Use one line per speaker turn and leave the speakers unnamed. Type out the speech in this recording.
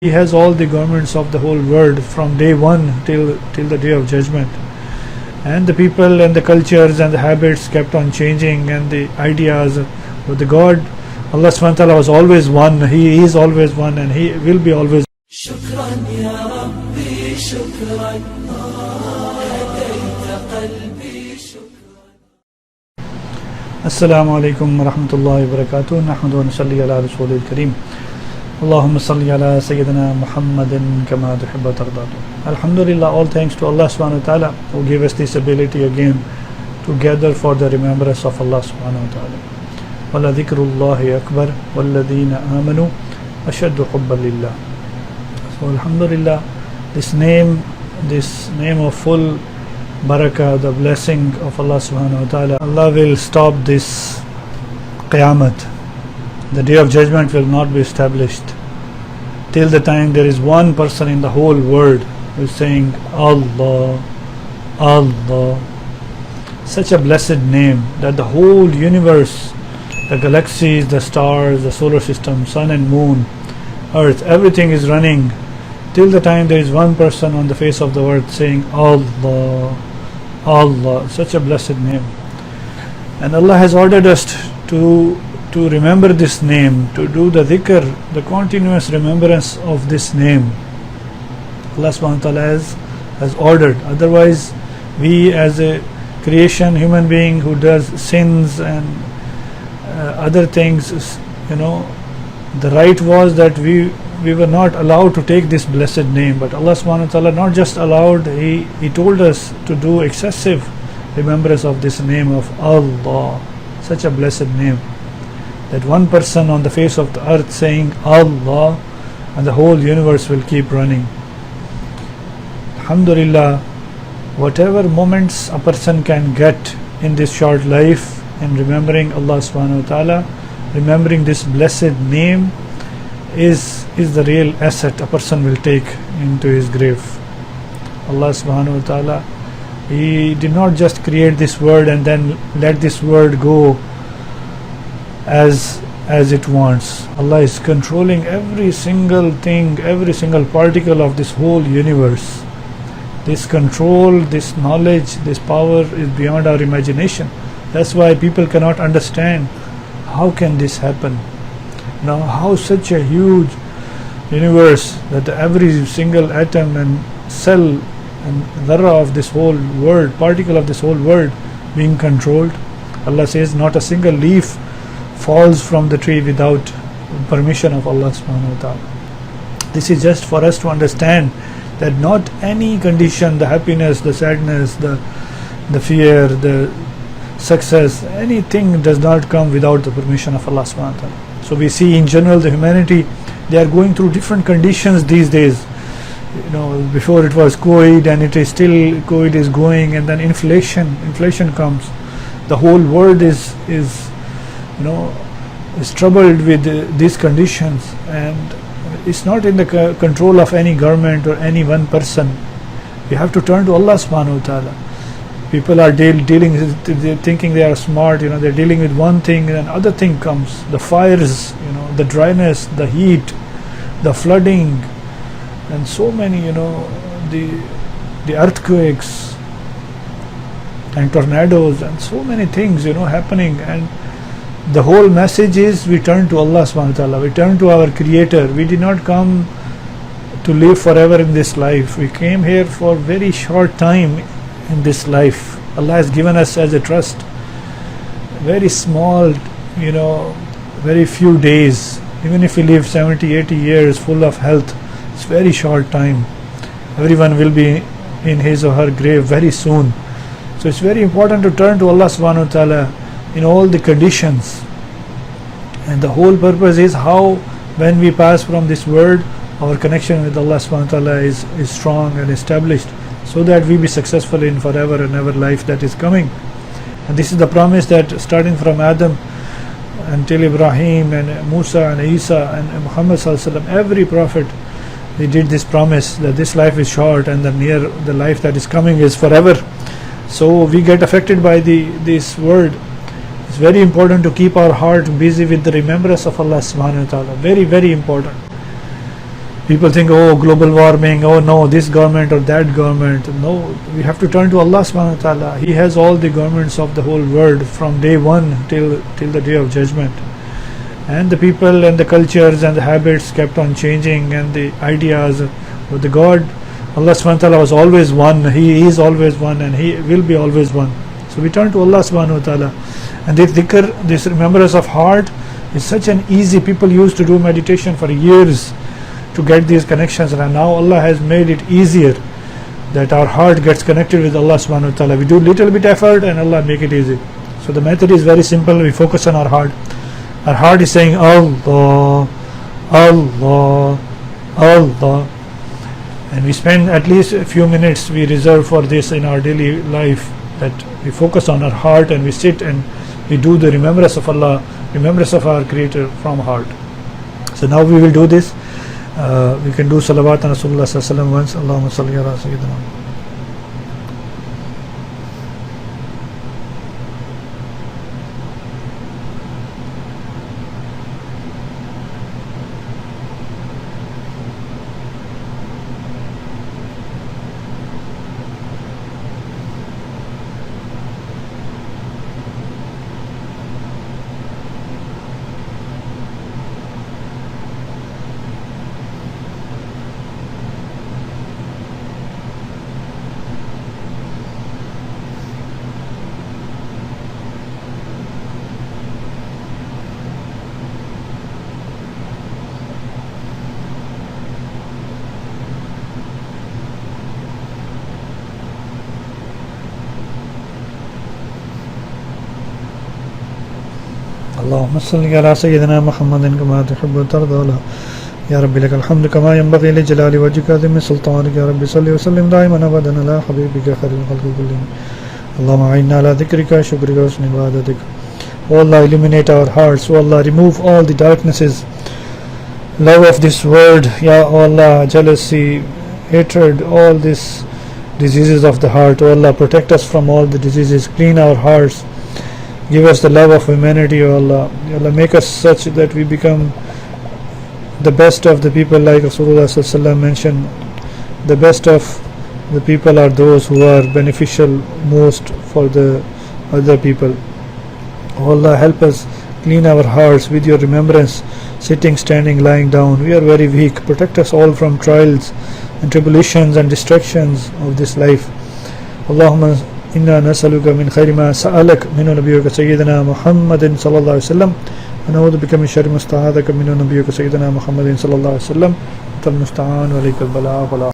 He has all the governments of the whole world from day one till the day of judgment. And the people and the cultures and the habits kept on changing, and the ideas. But the God, Allah subhanahu wa ta'ala, was always one. He is always one, and He will be always.
شكرا يا ربي شكرا هديت قلبي شكرا.
Assalamu alaikum wa rahmatullahi wa barakatuh. Nahmadu wa nusalli ala rasulil kareem. Allahumma salli ala Sayyidina Muhammadin kama tuhibbu tardadu. Alhamdulillah, all thanks to Allah subhanahu wa ta'ala who gave us this ability again to gather for the remembrance of Allah subhanahu wa ta'ala. Wala dhikrullahi akbar walladhina amanu ashaddu hubban lillah. So alhamdulillah, this name of full barakah, the blessing of Allah subhanahu wa ta'ala, Allah will stop this Qiyamah. The day of judgment will not be established till the time there is one person in the whole world who is saying Allah, Allah. Such a blessed name that the whole universe, the galaxies, the stars, the solar system, sun and moon, earth, everything is running till the time there is one person on the face of the earth saying Allah, Allah. Such a blessed name. And Allah has ordered us to remember this name, to do the Zikr, the continuous remembrance of this name. Allah subhanahu wa ta'ala has ordered. Otherwise, we as a creation, human being who does sins and other things, the right was that we were not allowed to take this blessed name. But Allah subhanahu wa ta'ala not just allowed, He told us to do excessive remembrance of this name of Allah. Such a blessed name, that one person on the face of the earth saying Allah, and the whole universe will keep running. Alhamdulillah, whatever moments a person can get in this short life in remembering Allah subhanahu wa ta'ala, remembering this blessed name is the real asset a person will take into his grave. Allah subhanahu wa ta'ala, He did not just create this world and then let this world go as it wants. Allah is controlling every single thing, every single particle of this whole universe. This control, this knowledge, this power is beyond our imagination. That's why people cannot understand how can this happen. Now, how such a huge universe that every single atom and cell and dharra of this whole world, particle of this whole world being controlled. Allah says not a single leaf falls from the tree without permission of Allah subhanahu wa ta'ala. This is just for us to understand that not any condition, the happiness, the sadness, the fear, the success, anything does not come without the permission of Allah subhanahu wa ta'ala. So we see in general the humanity, they are going through different conditions these days. Before it was COVID, and it is still COVID is going, and then inflation comes. The whole world is troubled with these conditions, and it's not in the control of any government or any one person. We have to turn to Allah subhanahu wa ta'ala. People are dealing, they're thinking they are smart, they're dealing with one thing, and another thing comes. The fires, the dryness, the heat, the flooding, and so many, the earthquakes and tornadoes, and so many things, happening. And the whole message is we turn to Allah subhanahu wa ta'ala, we turn to our Creator. We did not come to live forever in this life. We came here for very short time in this life. Allah has given us as a trust very small, very few days. Even if we live 70, 80 years full of health, it's very short time. Everyone will be in his or her grave very soon. So it's very important to turn to Allah subhanahu wa ta'ala in all the conditions. And the whole purpose is how, when we pass from this world, our connection with Allah subhanahu wa ta'ala is strong and established, so that we be successful in forever and ever life that is coming. And this is the promise that starting from Adam until Ibrahim and Musa and Isa and Muhammad sallallahu alaihi wasallam, every prophet, they did this promise that this life is short and the life that is coming is forever. So we get affected by this word. It's very important to keep our heart busy with the remembrance of Allah subhanahu wa ta'ala. Very, very important. People think, oh, global warming, oh no, this government or that government. No, we have to turn to Allah subhanahu wa ta'ala. He has all the governments of the whole world from day one till the day of judgment. And the people and the cultures and the habits kept on changing, and the ideas. But the God, Allah subhanahu wa ta'ala, was always one. He is always one, and He will be always one. So we turn to Allah subhanahu wa ta'ala. And this dhikr, this remembrance of heart, is such an easy. People used to do meditation for years to get these connections, and now Allah has made it easier that our heart gets connected with Allah subhanahu wa ta'ala. We do little bit effort and Allah make it easy. So the method is very simple. We focus on our heart. Our heart is saying Allah, Allah, Allah, and we spend at least a few minutes we reserve for this in our daily life, that we focus on our heart and we sit and we do the remembrance of Allah, remembrance of our Creator from heart. So now we will do this. We can do salawat on Rasulullah sallallahu alaihi wasallam once. Allahumma salli ala sayyidina. اللهم صل على سيدنا محمد كما تحب وترضى يا رب لك الحمد كما ينبغي لجلال وجهك عظيم سلطانك يا رب صل وسلم دائما ابدا على حبيبك خير الخلق كلهم اللهم اعنا على ذكرك شكرك وحسن عبادتك. O Allah, illuminate our hearts. O Allah, remove all the darknesses, love of this world, Ya Allah, jealousy, hatred, all these diseases of the heart. O Allah, protect us from all the diseases, clean our hearts. Give us the love of humanity, O Allah. Ya Allah, make us such that we become the best of the people, like Rasulullah sallallahu alaihi wasallam mentioned. The best of the people are those who are beneficial most for the other people. O Allah, help us clean our hearts with your remembrance, sitting, standing, lying down. We are very weak. Protect us all from trials and tribulations and distractions of this life. Allahumma إنا نسألك من خير ما سألك منه نبيك سيدنا محمد صلى الله عليه وسلم ونعوذ بك من شر ما استعاذك منه نبيك سيدنا محمد صلى الله عليه وسلم أنت المستعان وعليك البلاغ.